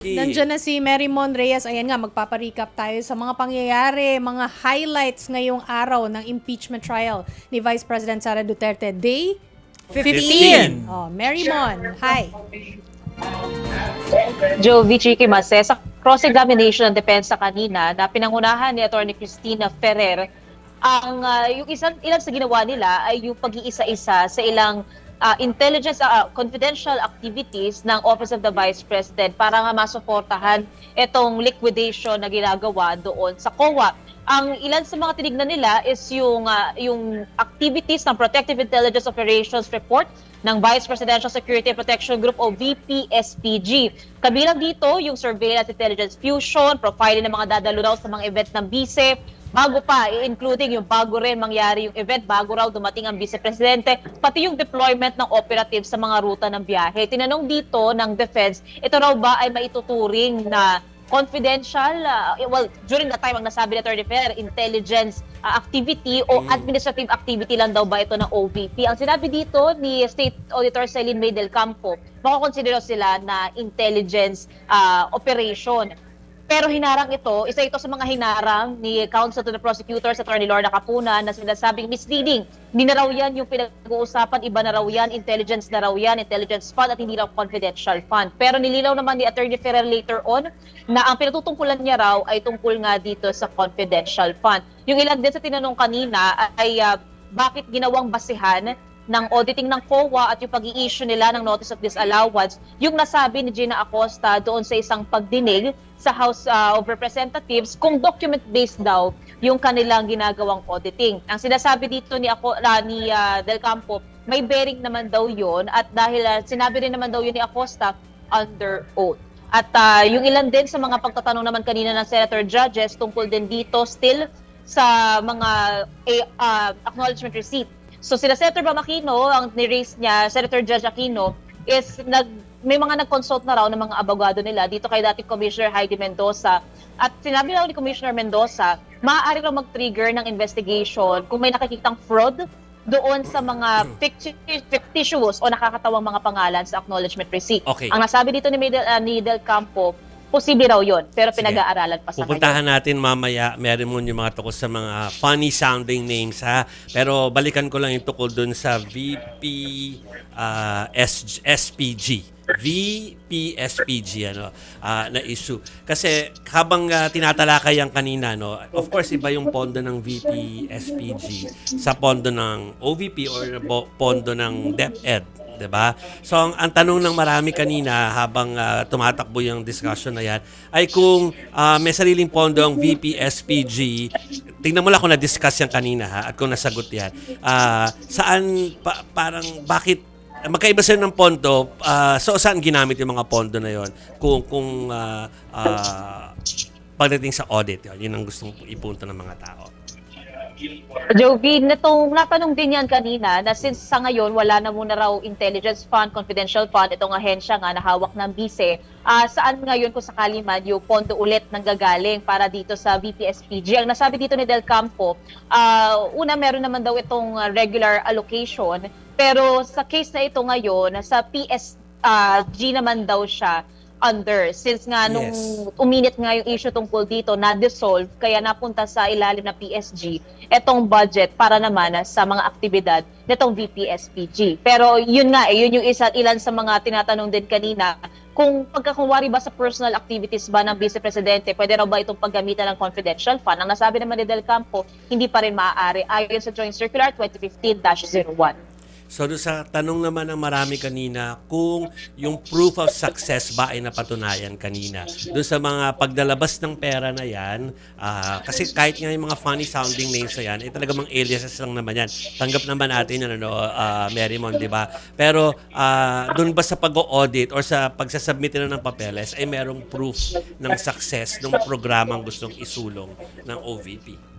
Nandiyan na si Mary Mon Reyes. Ayan nga, magpaparecap tayo sa mga pangyayari, mga highlights ngayong araw ng impeachment trial ni Vice President Sara Duterte. Day 15. Oh, Mary Mon, hi. Jovi Chiqui Mase, sa cross-examination ng depensa kanina na pinangunahan ni Atty. Cristina Ferrer, ang yung ilan sa ginawa nila ay yung pag-iisa-isa sa ilang intelligence confidential activities ng Office of the Vice President para nga masuportahan itong liquidation na ginagawa doon sa COA. Ang ilan sa mga tinignan nila is yung activities ng Protective Intelligence Operations Report ng Vice Presidential Security Protection Group o VP-SPG. Kabilang dito yung surveillance intelligence fusion, profiling ng mga dadalo raw sa mga event ng bise, bago pa, including yung bago rin mangyari yung event, bago raw dumating ang vice-presidente, pati yung deployment ng operatives sa mga ruta ng biyahe. Tinanong dito ng defense, ito raw ba ay maituturing na confidential, during the time ang nasabi ni Atty. Ferrer, intelligence activity o administrative activity lang daw ba ito ng OVP. Ang sinabi dito ni State Auditor Celine May del Campo, makakonsidero sila na intelligence operation. Pero hinarang ito, isa ito sa mga hinarang ni Counsel to the Prosecutors, Atty. Lorna Capuna, na sinasabing misleading. Hindi na raw yan yung pinag-uusapan, iba na raw yan, intelligence na raw yan, intelligence fund at hindi raw confidential fund. Pero nilinaw naman ni Atty. Ferrer later on na ang pinatutungkulan niya raw ay tungkol nga dito sa confidential fund. Yung ilan din sa tinanong kanina ay bakit ginawang basihan ng auditing ng COA at yung pag-i-issue nila ng Notice of Disallowance, yung nasabi ni Gina Acosta doon sa isang pagdinig sa House of Representatives kung document-based daw yung kanilang ginagawang auditing. Ang sinasabi dito ni Del Campo, may bearing naman daw yun at dahil sinabi rin naman daw yun ni Acosta under oath. At yung ilan din sa mga pagtatanong naman kanina ng Senator Judges tungkol din dito still sa mga acknowledgement receipt. So sila Senator Bam Aquino, ang ni-raise niya, Senator Judge Aquino, is may mga nag-consult na raw ng mga abogado nila dito kay dating Commissioner Heidi Mendoza. At sinabi raw ni Commissioner Mendoza, maaari raw mag-trigger ng investigation kung may nakikitang fraud doon sa mga fictitious o nakakatawang mga pangalan sa acknowledgement receipt. Okay. Ang nasabi dito ni Del Campo, posible raw yun, pero pinag-aaralan pa sa Pupuntahan natin mamaya, meron mo yung mga tukos sa mga funny sounding names ha. Pero balikan ko lang yung tukol dun sa VP SPG. VP-SPG na issue. Kasi habang tinatalakay yan kanina, of course iba yung pondo ng VP-SPG sa pondo ng OVP or pondo ng DepEd. Diba? So ang tanong ng marami kanina habang tumatakbo yung discussion na yan ay kung may sariling pondo ang VP-SPG. Tingnan mo lang kung na-discuss yan kanina ha, at kung nasagot yan. Saan parang bakit magkaiba sila ng pondo, so saan ginamit yung mga pondo na yon kung pagdating sa audit, yun ang gustong ipunto ng mga tao. Jovi, natanong din yan kanina na since sa ngayon wala na muna raw intelligence fund, confidential fund, itong ahensya nga na hawak ng bise, saan ngayon kung sakali man yung pondo ulit nanggagaling para dito sa VP-SPG? Ang nasabi dito ni Del Campo, una meron naman daw itong regular allocation, pero sa case na ito ngayon, sa PSG naman daw siya under. Since nga nung uminit nga yung issue tungkol dito, na-dissolve, kaya napunta sa ilalim na PSG, etong budget para naman sa mga aktibidad nitong VP-SPG. Pero yun nga, yun yung ilan sa mga tinatanong din kanina, kung pagkakunwari ba sa personal activities ba ng Vice Presidente, pwede raw ba itong paggamitan ng confidential fund? Ang nasabi naman ni Del Campo, hindi pa rin maaari ayon sa Joint Circular 2015-01. So doon sa tanong naman ng marami kanina kung yung proof of success ba ay napatunayan kanina. Doon sa mga pagdalabas ng pera na yan, kasi kahit nga yung mga funny sounding names na yan, ay talagang mga aliases lang naman yan. Tanggap naman natin yan, Mary Mon, di ba? Pero doon ba sa pag-audit or sa pagsasubmit na ng papeles ay merong proof ng success ng programang gustong isulong ng OVP?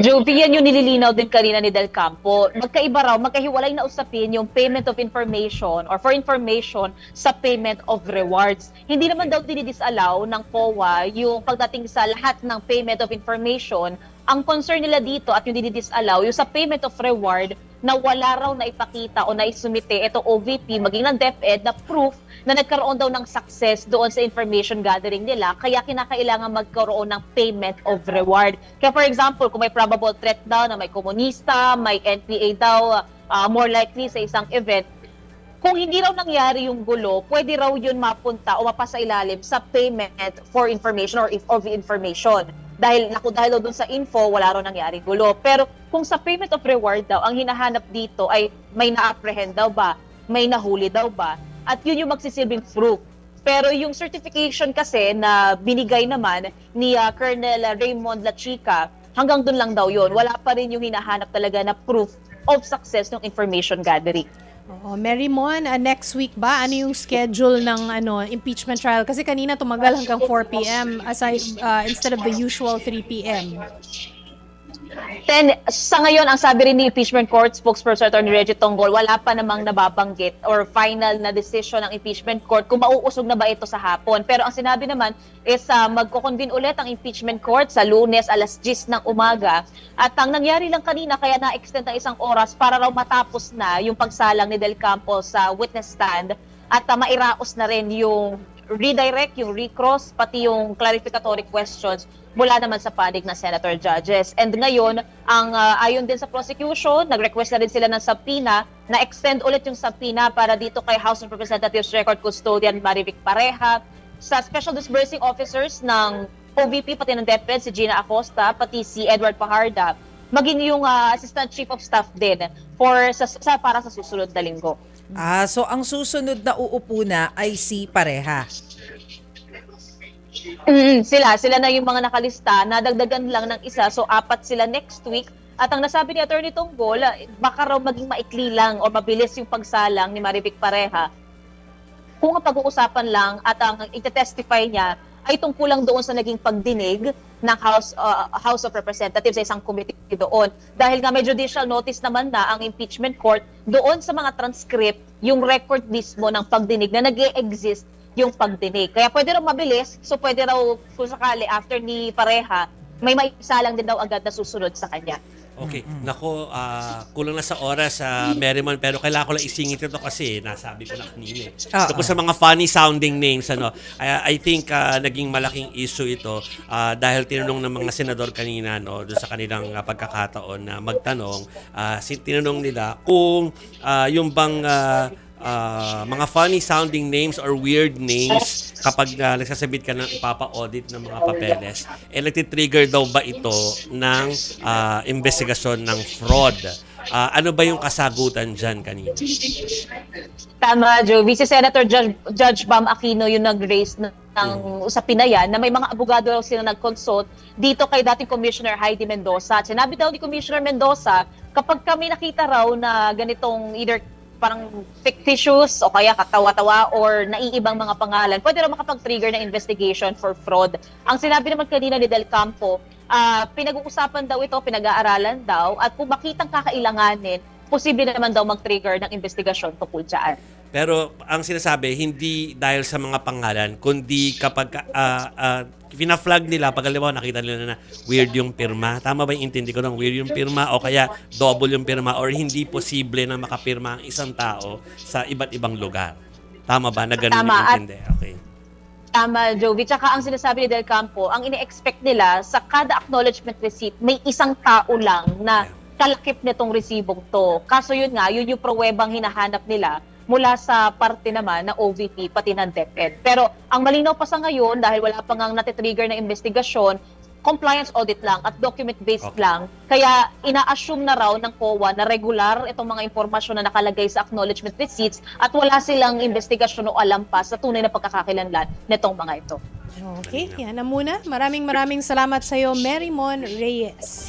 Jovi, yan yung nililinaw din kanina ni Del Campo. Magkaiba raw, magkahiwalay na usapin yung payment of information or for information sa payment of rewards. Hindi naman daw dinidisallow ng COA yung pagdating sa lahat ng payment of information. Ang concern nila dito at yung dinidisallow, yung sa payment of reward na wala raw na ipakita o na isumite itong OVP maging ng DepEd na proof na nagkaroon daw ng success doon sa information gathering nila, kaya kinakailangan magkaroon ng payment of reward. Kaya for example, kung may probable threat daw na may komunista, may NPA daw, more likely sa isang event, kung hindi raw nangyari yung gulo, pwede raw yun mapunta o mapasa ilalim sa payment for information or of information. Dahil daw dun sa info, wala raw nangyari gulo. Pero kung sa payment of reward daw, ang hinahanap dito ay may na-apprehend daw ba, may nahuli daw ba, at yun yung magsisilbing proof. Pero yung certification kasi na binigay naman ni Colonel Raymond Lachica, hanggang dun lang daw yun. Wala pa rin yung hinahanap talaga na proof of success ng information gathering. Oo, Mary Mon, next week ba? Ano yung schedule ng impeachment trial? Kasi kanina tumagal hanggang 4 p.m. Instead of the usual 3 p.m. Then, sa ngayon, ang sabi rin ni impeachment court spokesperson Attorney Reggie Tonggol, wala pa namang nababanggit or final na decision ng impeachment court kung mauusog na ba ito sa hapon. Pero ang sinabi naman is magko-convene ulit ang impeachment court sa Lunes alas 10 ng umaga. At ang nangyari lang kanina, kaya na-extend ng isang oras para raw matapos na yung pagsalang ni Del Campo sa witness stand at mairaos na rin yung redirect, yung recross, pati yung clarificatory questions mula naman sa panig ng senator judges. And ngayon, ayon din sa prosecution, nag-request na rin sila ng subpoena na extend ulit yung subpoena para dito kay House of Representatives Record Custodian Marivic Pareja, sa Special Disbursing Officers ng OVP, pati ng DepEd, si Gina Acosta, pati si Edward Pajarda, maging yung Assistant Chief of Staff din para sa susunod na linggo. So ang susunod na uupo na ay si Pareja. Sila na yung mga nakalista, nadagdagan lang ng isa, so 4 sila next week. At ang nasabi ni Attorney Tonggol, baka raw maging maikli lang o mabilis yung pagsalang ni Marivic Pareja kung ang pag-uusapan lang at ang ite-testify niya ay tungkulang doon sa naging pagdinig ng House of Representatives sa isang committee doon. Dahil nga may judicial notice naman na ang impeachment court doon sa mga transcript, yung record mismo ng pagdinig na nag-e-exist yung pagdinig. Kaya pwede raw mabilis, so pwede raw kung sakali after ni Pareja, may maisalang din daw agad na susunod sa kanya. Okay. Nako, kulang na sa oras Merriman, pero kailangan ko lang isingit ito kasi nasabi ko na kanina. Ito po sa mga funny sounding names, I think naging malaking issue ito dahil tinanong ng mga senador kanina doon sa kanilang pagkakataon na magtanong, tinanong nila kung yung bang mga funny sounding names or weird names kapag nagsasabit ka ng ipapa-audit ng mga papeles, nagtitrigger daw ba ito ng investigasyon ng fraud? Ano ba yung kasagutan dyan kanina? Tama, Joe. Vice Senator Judge Bam Aquino yung nag-raise ng usapin na yan, na may mga abogado raw sila nag-consult dito kay dating Commissioner Heidi Mendoza. At sinabi daw ni Commissioner Mendoza, kapag kami nakita raw na ganitong either parang fictitious o kaya katawa-tawa or naiibang mga pangalan, pwede raw makapag-trigger ng investigation for fraud. Ang sinabi naman kanina ni Del Campo, pinag-uusapan daw ito, pinag-aaralan daw, at kung makitang kakailanganin, posible naman daw mag-trigger ng investigasyon tungkol dyan. Pero ang sinasabi, hindi dahil sa mga pangalan, kundi kapag pina-flag nila, pag alam mo, nakita nila na weird yung pirma. Tama ba yung intindi ko ng weird yung pirma o kaya double yung pirma or hindi posible na makapirma ang isang tao sa iba't ibang lugar? Tama ba? Na ganun yung intindi? Okay. Tama, Jovi. Tsaka ang sinasabi ni Del Campo, ang ine-expect nila sa kada acknowledgement receipt, may isang tao lang na kalakip nitong resibong to. Kaso yun nga, yun yung pruwebang hinahanap nila mula sa parte naman na OVP pati ng DepEd. Pero ang malinaw pa sa ngayon, dahil wala pa ngang natitrigger na investigasyon, compliance audit lang at document-based lang. Kaya ina-assume na raw ng COA na regular itong mga impormasyon na nakalagay sa acknowledgement receipts at wala silang investigasyon o alam pa sa tunay na pagkakakilanlan nitong mga ito. Okay, yan na muna. Maraming salamat sa iyo, Mary Mon Reyes.